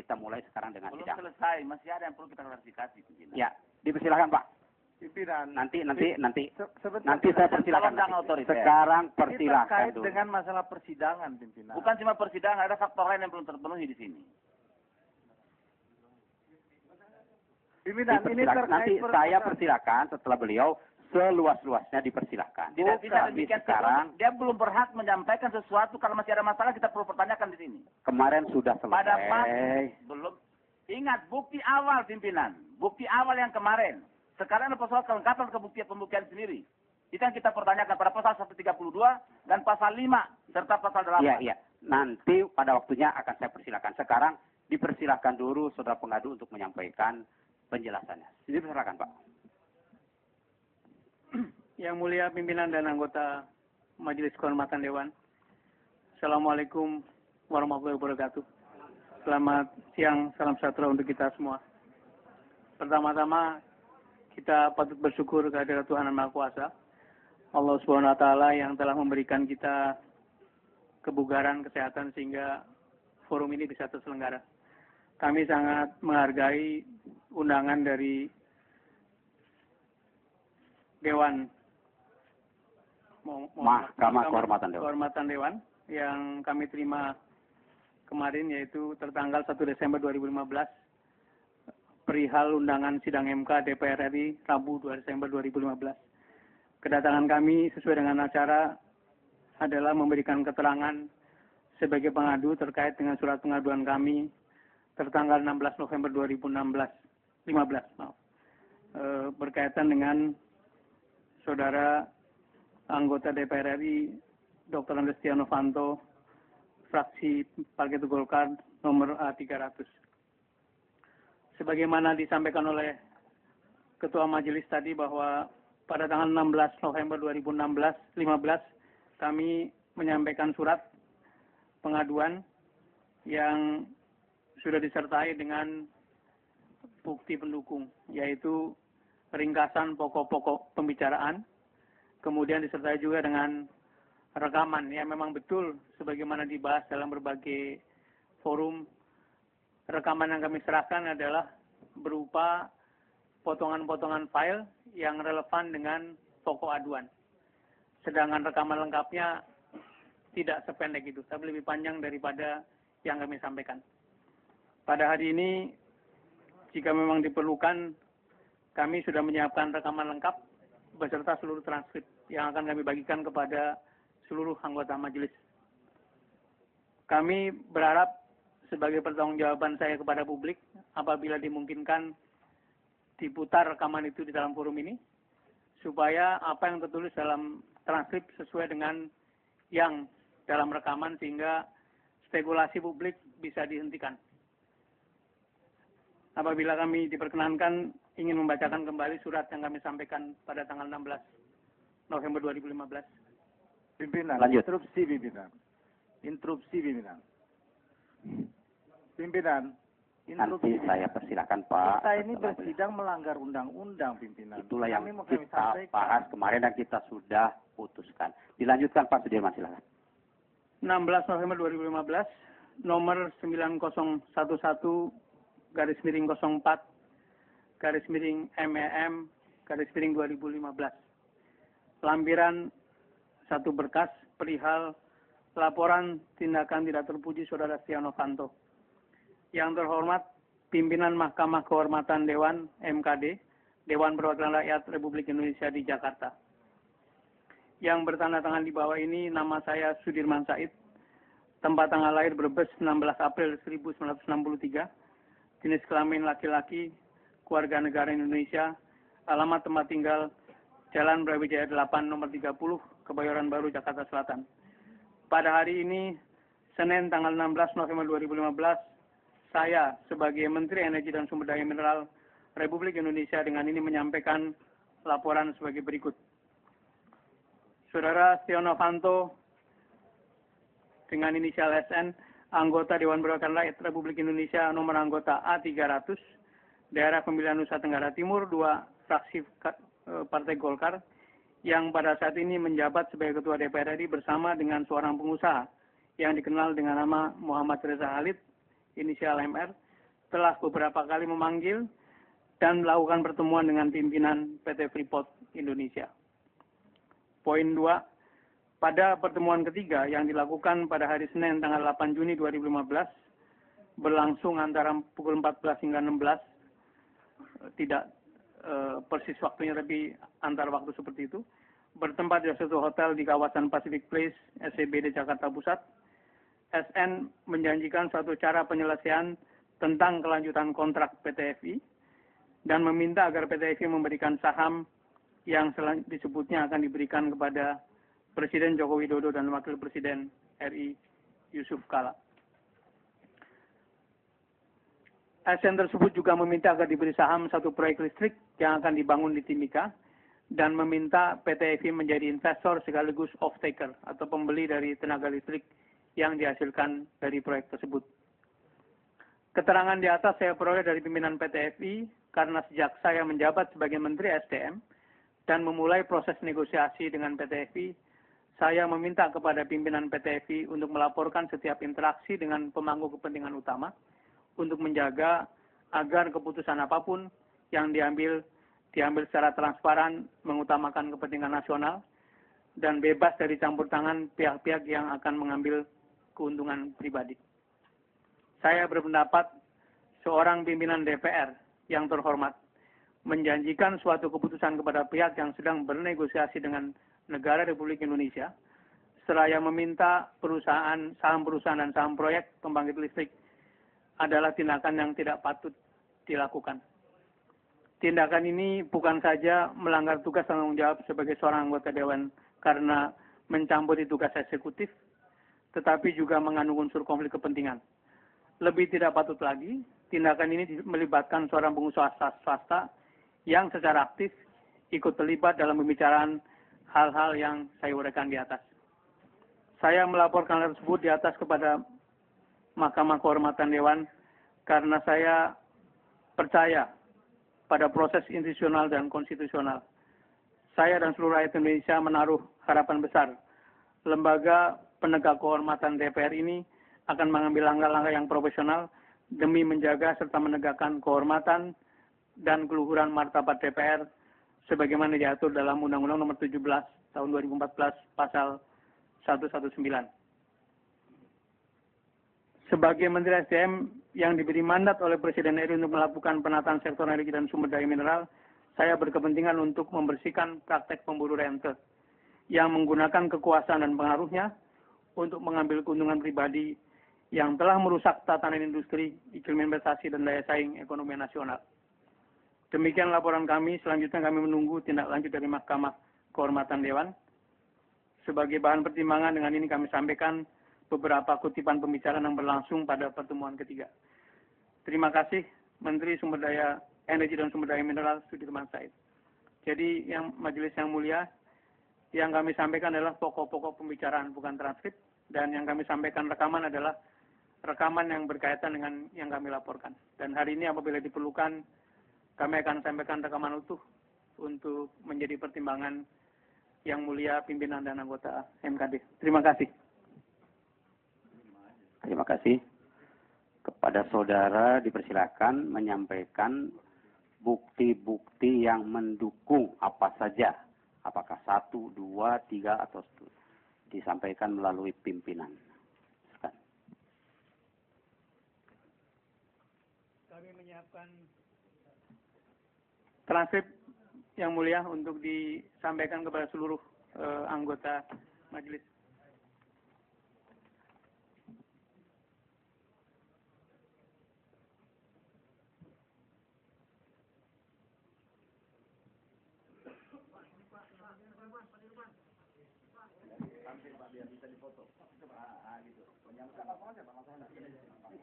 kita mulai sekarang dengan Belum sidang. selesai, masih ada yang perlu kita klarifikasi. Ya, dipersilakan Pak. Pimpinan. Nanti Sebentar. nanti saya persilakan. Tolong otoriter. Sekarang Ini persilakan terkait dulu. dengan masalah persidangan, pimpinan. Bukan cuma persidangan, ada faktor lain yang belum terpenuhi di sini. Pimpinan, ini Dipersilakan. terkait Nanti saya persilakan setelah beliau seluas-luasnya dipersilakan. Tidak bisa Kami demikian. sekarang Dia belum berhak menyampaikan sesuatu. Kalau masih ada masalah, kita perlu pertanyakan di sini. kemarin sudah Pada selesai. belum. Ingat, bukti awal pimpinan. Bukti awal yang kemarin. Sekarang ada pasal kelengkapan pembuktian sendiri. Itu yang kita pertanyakan pada pasal 132 dan pasal 5 serta pasal 8. Iya, iya. Nanti pada waktunya akan saya persilakan. Sekarang dipersilakan dulu saudara pengadu untuk menyampaikan penjelasannya. Jadi silakan Pak. Yang mulia pimpinan dan anggota Majelis Kehormatan Dewan. Assalamualaikum warahmatullahi wabarakatuh. Selamat siang, salam sejahtera untuk kita semua. Pertama-tama kita patut bersyukur kehadirat Tuhan Yang Maha Kuasa, Allah Subhanahu wa taala yang telah memberikan kita kebugaran, kesehatan sehingga forum ini bisa terselenggara. Kami sangat menghargai undangan dari Dewan Mahkamah Kehormatan Dewan yang kami terima kemarin, yaitu tertanggal 1 Desember 2015 perihal undangan sidang MK DPR RI Rabu 2 Desember 2015. Kedatangan kami sesuai dengan acara adalah memberikan keterangan sebagai pengadu terkait dengan surat pengaduan kami tertanggal 16 November 2015 berkaitan dengan saudara anggota DPR RI Dr. Andes Setia Novanto, fraksi Partai Golkar nomor A300. Sebagaimana disampaikan oleh Ketua Majelis tadi bahwa pada tanggal 16 November 2015 kami menyampaikan surat pengaduan yang sudah disertai dengan bukti pendukung, yaitu ringkasan pokok-pokok pembicaraan, kemudian disertai juga dengan rekaman yang memang betul sebagaimana dibahas dalam berbagai forum. Rekaman yang kami serahkan adalah berupa potongan-potongan file yang relevan dengan pokok aduan. Sedangkan rekaman lengkapnya tidak sependek itu, tapi lebih panjang daripada yang kami sampaikan. Pada hari ini, jika memang diperlukan, kami sudah menyiapkan rekaman lengkap beserta seluruh transkrip yang akan kami bagikan kepada seluruh anggota majelis. Kami berharap sebagai pertanggungjawaban saya kepada publik, apabila dimungkinkan diputar rekaman itu di dalam forum ini, supaya apa yang tertulis dalam transkrip sesuai dengan yang dalam rekaman, sehingga spekulasi publik bisa dihentikan. Apabila kami diperkenankan ingin membacakan kembali surat yang kami sampaikan pada tanggal 16 November 2015. Pimpinan, Lanjut. Interupsi pimpinan. Pimpinan, Nanti saya persilakan Pak. kita ini bersidang melanggar undang-undang, pimpinan. Itulah yang Kami mau kami kita sampaikan. bahas kemarin dan kita sudah putuskan. Dilanjutkan Pak Sudirman, silakan. 16 November 2015, nomor 9011 garis miring 04 garis miring MEM garis miring 2015. Lampiran satu berkas perihal laporan tindakan tidak terpuji Saudara Setia Novanto. Yang terhormat pimpinan Mahkamah Kehormatan Dewan MKD, Dewan Perwakilan Rakyat Republik Indonesia di Jakarta. Yang bertanda tangan di bawah ini nama saya Sudirman Said, tempat tanggal lahir Brebes 16 April 1963, jenis kelamin laki-laki, keluarga negara Indonesia, alamat tempat tinggal Jalan Brawijaya 8 nomor 30, Kebayoran Baru, Jakarta Selatan. Pada hari ini, Senin tanggal 16 November 2015, saya sebagai Menteri Energi dan Sumber Daya Mineral Republik Indonesia dengan ini menyampaikan laporan sebagai berikut. Saudara Setia Novanto dengan inisial SN, anggota Dewan Perwakilan Rakyat Republik Indonesia nomor anggota A300, daerah pemilihan Nusa Tenggara Timur 2, fraksi Partai Golkar, yang pada saat ini menjabat sebagai Ketua DPR RI bersama dengan seorang pengusaha yang dikenal dengan nama Muhammad Reza Halid, inisial MR, telah beberapa kali memanggil dan melakukan pertemuan dengan pimpinan PT Freeport Indonesia. Poin 2, pada pertemuan ketiga yang dilakukan pada hari Senin tanggal 8 Juni 2015, berlangsung antara pukul 14 hingga 16, tidak persis waktunya tapi antar waktu seperti itu, bertempat di suatu hotel di kawasan Pacific Place, SCBD Jakarta Pusat. SN menjanjikan suatu cara penyelesaian tentang kelanjutan kontrak PT FI dan meminta agar PT FI memberikan saham yang disebutnya akan diberikan kepada Presiden Joko Widodo dan Wakil Presiden RI Yusuf Kala. SN tersebut juga meminta agar diberi saham satu proyek listrik yang akan dibangun di Timika dan meminta PT FI menjadi investor sekaligus off-taker atau pembeli dari tenaga listrik yang dihasilkan dari proyek tersebut. Keterangan di atas saya peroleh dari pimpinan PT FI karena sejak saya menjabat sebagai Menteri SDM dan memulai proses negosiasi dengan PT FI, saya meminta kepada pimpinan PT FI untuk melaporkan setiap interaksi dengan pemangku kepentingan utama untuk menjaga agar keputusan apapun yang diambil secara transparan, mengutamakan kepentingan nasional, dan bebas dari campur tangan pihak-pihak yang akan mengambil keuntungan pribadi. Saya berpendapat seorang pimpinan DPR yang terhormat menjanjikan suatu keputusan kepada pihak yang sedang bernegosiasi dengan negara Republik Indonesia, seraya meminta saham perusahaan dan saham proyek pembangkit listrik adalah tindakan yang tidak patut dilakukan. Tindakan ini bukan saja melanggar tugas dan tanggung jawab sebagai seorang anggota Dewan karena mencampuri tugas eksekutif, tetapi juga mengandung unsur konflik kepentingan. Lebih tidak patut lagi, tindakan ini melibatkan seorang pengusaha swasta yang secara aktif ikut terlibat dalam pembicaraan hal-hal yang saya uraikan di atas. Saya melaporkan hal tersebut di atas kepada Mahkamah Kehormatan Dewan karena saya percaya pada proses institusional dan konstitusional. Saya dan seluruh rakyat Indonesia menaruh harapan besar lembaga penegak kehormatan DPR ini akan mengambil langkah-langkah yang profesional demi menjaga serta menegakkan kehormatan dan keluhuran martabat DPR sebagaimana diatur dalam Undang-Undang Nomor 17 Tahun 2014 Pasal 119. Sebagai Menteri SDM yang diberi mandat oleh Presiden RI untuk melakukan penataan sektor energi dan sumber daya mineral, saya berkepentingan untuk membersihkan praktek pemburu rente yang menggunakan kekuasaan dan pengaruhnya untuk mengambil keuntungan pribadi yang telah merusak tatanan industri, iklim investasi, dan daya saing ekonomi nasional. Demikian laporan kami. Selanjutnya kami menunggu tindak lanjut dari Mahkamah Kehormatan Dewan. Sebagai bahan pertimbangan dengan ini kami sampaikan beberapa kutipan pembicaraan yang berlangsung pada pertemuan ketiga. Terima kasih Menteri Sumber Daya Energi dan Sumber Daya Mineral Sudirman Said. Jadi yang majelis yang mulia, yang kami sampaikan adalah pokok-pokok pembicaraan, bukan transkrip, dan yang kami sampaikan rekaman adalah rekaman yang berkaitan dengan yang kami laporkan. Dan hari ini apabila diperlukan, kami akan sampaikan rekaman utuh untuk menjadi pertimbangan yang mulia pimpinan dan anggota MKD. Terima kasih. Terima kasih. Kepada saudara dipersilakan menyampaikan bukti-bukti yang mendukung apa saja. Apakah 1, 2, 3, atau disampaikan melalui pimpinan. Silakan. Kami menyiapkan transkrip yang mulia untuk disampaikan kepada seluruh anggota majelis.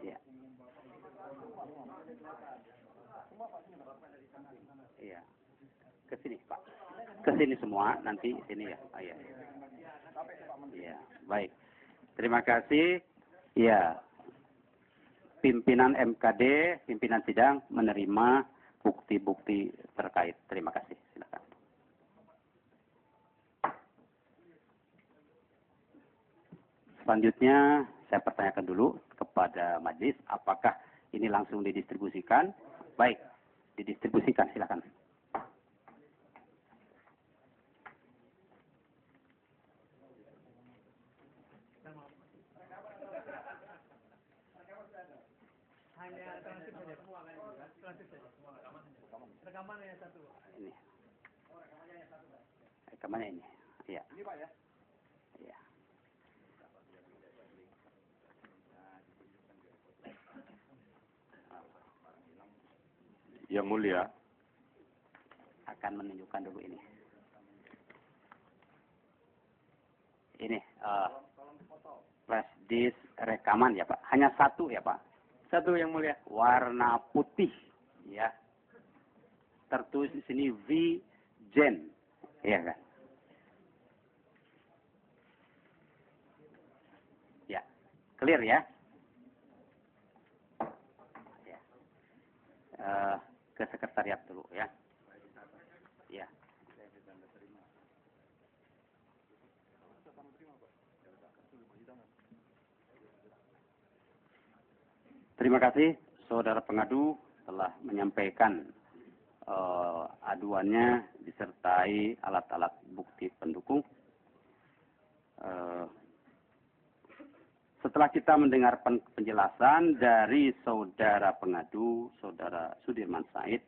Iya. Iya. Ke sini, Pak. Ke sini semua, nanti sini ya. Oh, iya. Iya, baik. Terima kasih. Iya. Pimpinan MKD, pimpinan sidang menerima bukti-bukti terkait. Terima kasih. Silakan. Selanjutnya saya pertanyakan dulu kepada majelis apakah Ini langsung didistribusikan. Baik, didistribusikan, silakan. Ini. Rekamannya ini. Iya. Ini Pak ya? Iya. Yang mulia, Akan menunjukkan dulu ini. Ini flash disk rekaman ya Pak. Hanya satu ya Pak. Satu yang mulia. Warna putih ya. Tertulis di sini V-Gen. Iya kan? Ya. Clear ya? Ya. Ke sekretariat dulu ya. Ya. Terima kasih saudara pengadu telah menyampaikan aduannya disertai alat-alat bukti pendukung. Setelah kita mendengar penjelasan dari saudara pengadu, saudara Sudirman Said,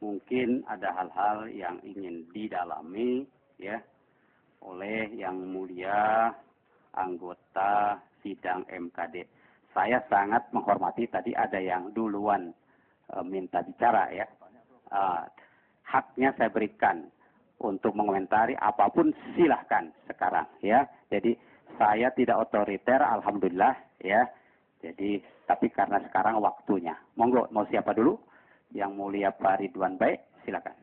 mungkin ada hal-hal yang ingin didalami ya oleh yang mulia anggota sidang MKD. Saya sangat menghormati tadi ada yang duluan minta bicara ya. Haknya saya berikan untuk mengomentari apapun silahkan sekarang ya. Jadi saya tidak otoriter, alhamdulillah ya. Jadi tapi karena sekarang waktunya. Monggo, mau siapa dulu? Yang mulia Pak Ridwan Baik, silakan.